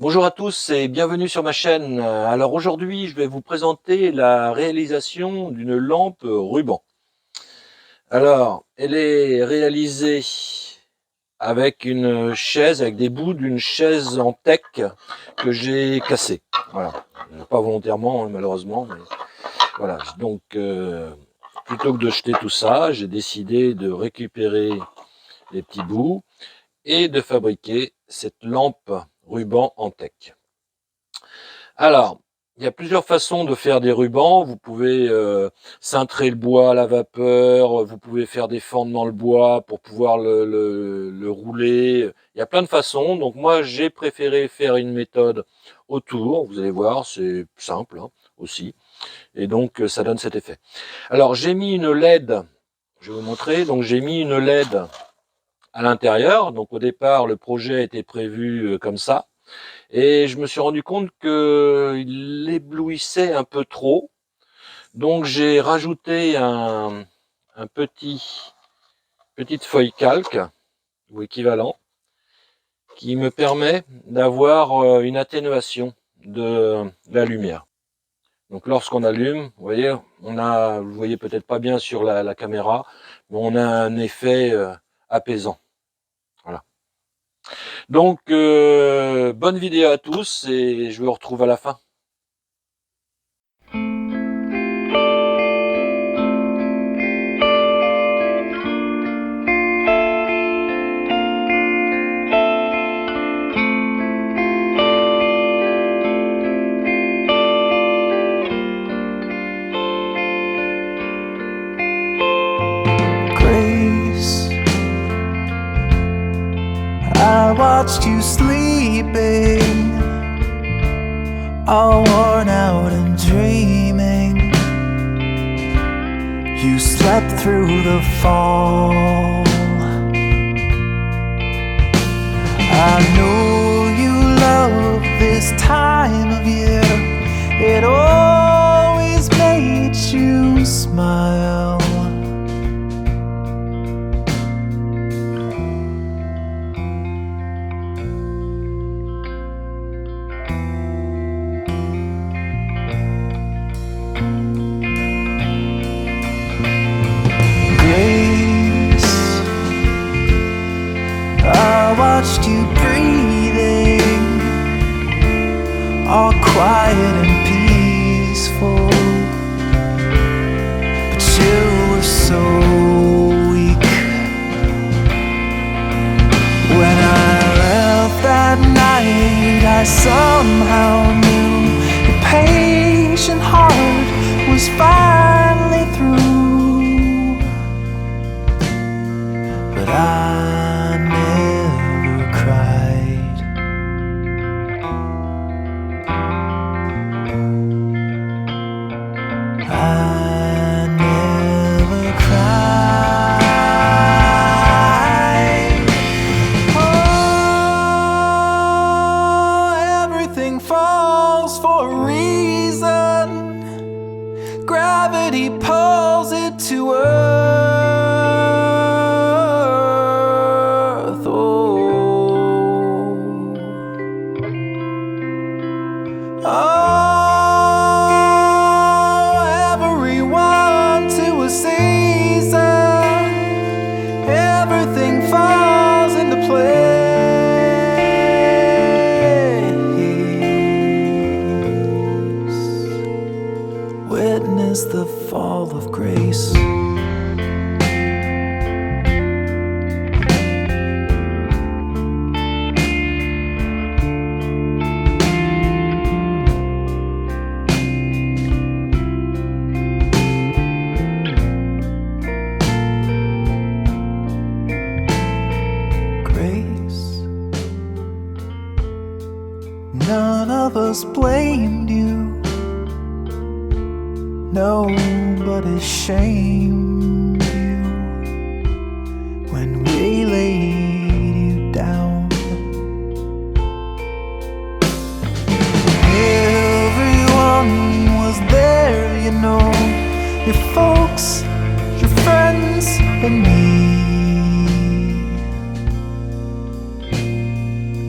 Bonjour à tous et bienvenue sur ma chaîne. Alors aujourd'hui, je vais vous présenter la réalisation d'une lampe ruban. Alors, elle est réalisée avec une chaise, avec des bouts d'une chaise en teck que j'ai cassée. Voilà, pas volontairement malheureusement, mais voilà. Donc, plutôt que de jeter tout ça, j'ai décidé de récupérer les petits bouts et de fabriquer cette lampe ruban en teck. Alors, il y a plusieurs façons de faire des rubans. Vous pouvez cintrer le bois à la vapeur, vous pouvez faire des fentes dans le bois pour pouvoir le rouler. Il y a plein de façons. Donc moi, j'ai préféré faire une méthode autour. Vous allez voir, c'est simple aussi. Et donc, ça donne cet effet. Alors, j'ai mis une LED. Je vais vous montrer. Donc, j'ai mis une LED à l'intérieur. Donc, au départ, le projet était prévu comme ça. Et je me suis rendu compte qu'il éblouissait un peu trop. Donc j'ai rajouté un petite feuille calque ou équivalent qui me permet d'avoir une atténuation de la lumière. Donc lorsqu'on allume, vous voyez, vous voyez peut-être pas bien sur la caméra, mais on a un effet apaisant. Voilà. Donc, bonne vidéo à tous et je vous retrouve à la fin. Grace, I watched you sleeping, all worn out and dreaming. You slept through the fall. I know you love this time of year. It always makes you smile. I watched you breathing, all quiet and peaceful, but you were so weak. When I left that night, I somehow knew your patient heart was finally through, but I never cried. I never cried. Oh, everything falls for a reason. Gravity pulls it to earth. Everyone to a season, everything falls into place. Witness the fall of grace. None of us blamed you, nobody shamed you when we laid you down. Everyone was there, you know, your folks, your friends, and me.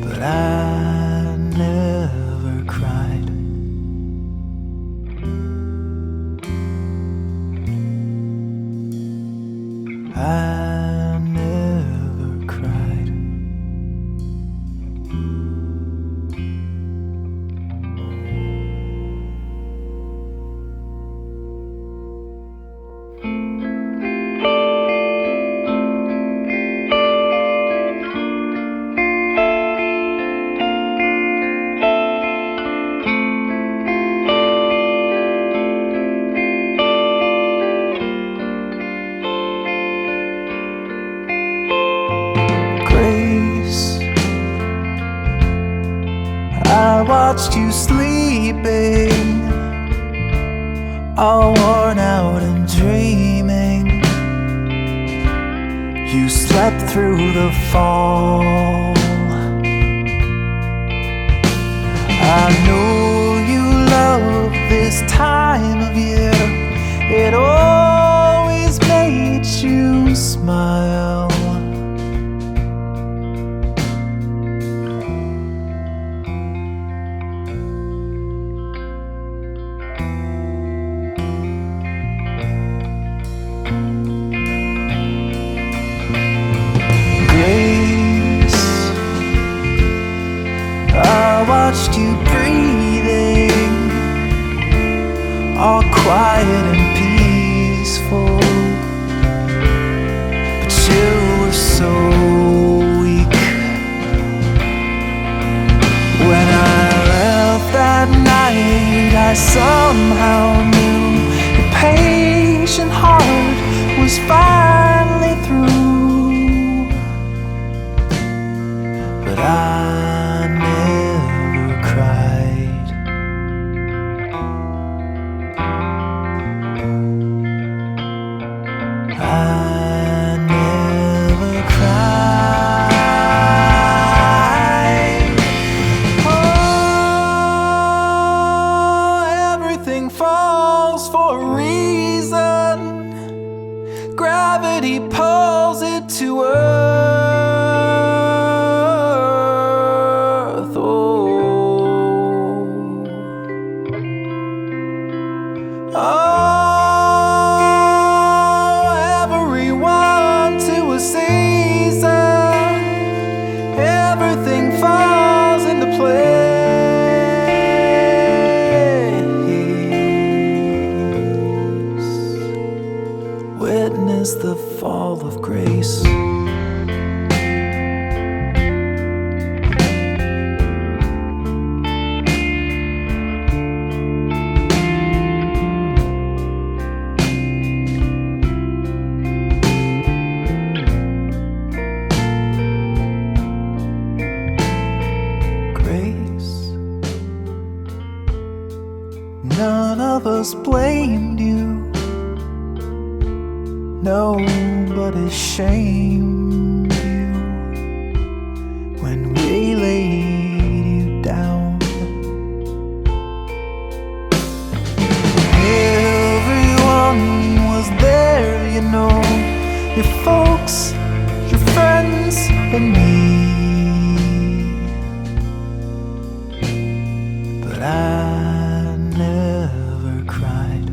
But I never I never cried. Grace, I watched you sleeping, all worn out and dreaming. You slept through the fall. I know you love this time of year. It always made you smile. Grace, I watched you breathing, all quiet and peaceful, but you were so weak. When I left that night, I somehow knew your patient heart was finally through, but I never cried. I never cried. Oh, everything falls for a reason. Gravity pulls it to earth. Oh, everyone to a season. Everything falls into place. Witness the fall of grace. Grace, none of us blamed you. Nobody shamed you when we laid you down. Everyone was there, you know, your folks, your friends, and me. But I never cried.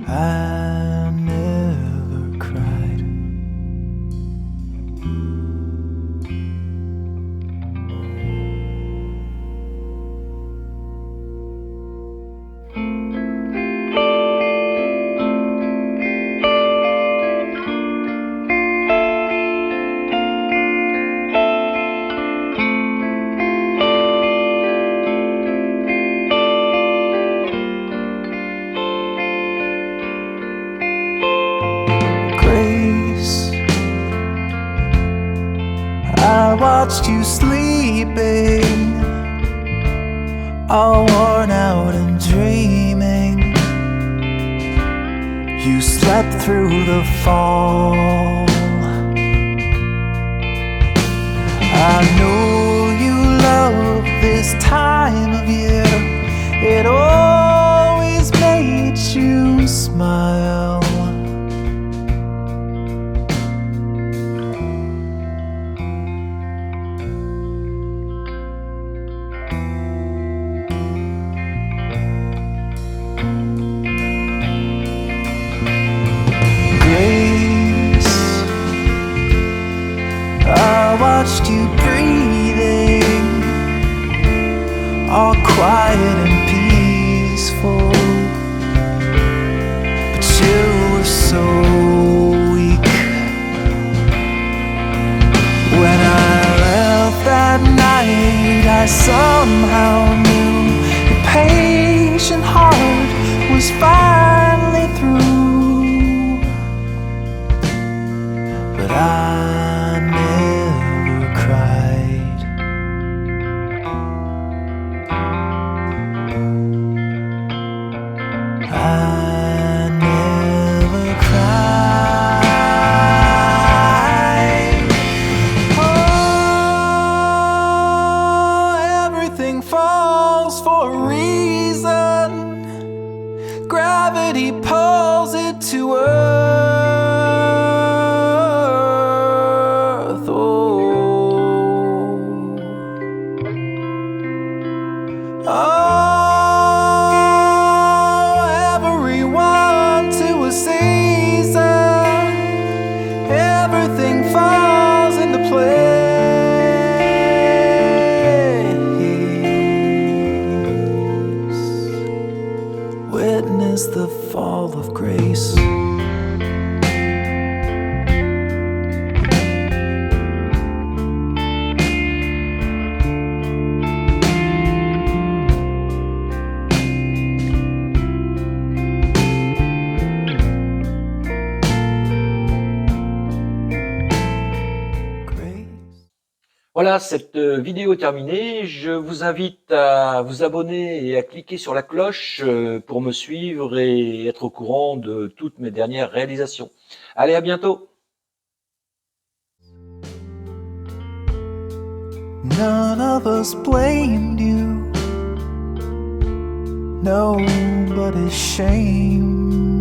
I never cried. Grace, I watched you sleeping, all worn out and dreaming. You slept through the fall. I know you love this time of year. It always made you smile. earth. Oh, everyone to a season, everything falls into place. Witness the fall of grace. Voilà, cette vidéo est terminée. Je vous invite à vous abonner et à cliquer sur la cloche pour me suivre et être au courant de toutes mes dernières réalisations. Allez, à bientôt! None of us blamed you. Nobody's shamed